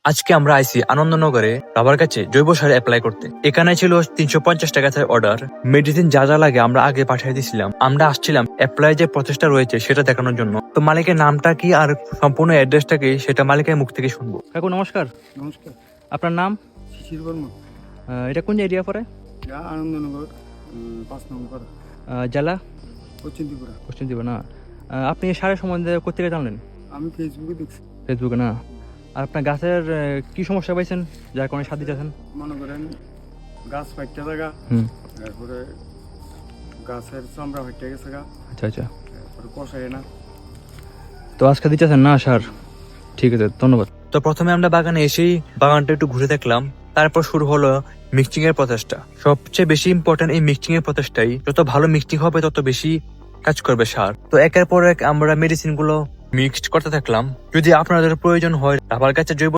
আজকে আমরা আইসি আনন্দনগরে বাবার কাছে জৈব সার অ্যাপ্লাই করতে। এখানে ছিল 350 টাকা অর্ডার। মেডিসিন যা যা লাগে আমরা আগে পাঠিয়ে দিয়েছিলাম। আমরা আসছিলাম অ্যাপ্লাই যে প্রচেষ্টা রয়েছে সেটা দেখানোর জন্য। তো মালিকের নামটা কি আর সম্পূর্ণ অ্যাড্রেসটা কি সেটা মালিকের মুখ থেকে শুনবো। কাকু নমস্কার। নমস্কার। আপনার নাম? শিশির বর্মা। এটা কোন এরিয়া পরে? আনন্দনগর 5 নম্বর জেলা পশ্চিম ত্রিপুরা। পশ্চিম ত্রিপুরা না। আপনি সারের সম্বন্ধে কোথেকে জানলেন? আমি ফেসবুকে দেখছি। ফেসবুকে না। আর আপনার গাছের কি সমস্যা পাইছেন যার কারণে সার দিতেছেন? মনে করেন গাছ ফাইটতে থাকা, তারপরে গাছের চামড়া ফাইটে গেছে গা, আচ্ছা আচ্ছা। তারপরে কষায় না। তো আজকে দিতেছেন না সার? ঠিক আছে, ধন্যবাদ। তো প্রথমে আমরা বাগানে এসেই বাগানটা একটু ঘুরে দেখলাম। তারপর শুরু হলো মিক্সিং এর প্রচেষ্টা। সবচেয়ে বেশি ইম্পর্টেন্ট এই মিক্সিং এর প্রচেষ্টাই। যত ভালো মিক্সিং হবে তত বেশি কাজ করবে সার। তো একের পর এক আমরা মেডিসিন গুলো মিক্সড করতে থাকলাম। যদি আপনাদের প্রয়োজন হয় বাবার কাছে জৈব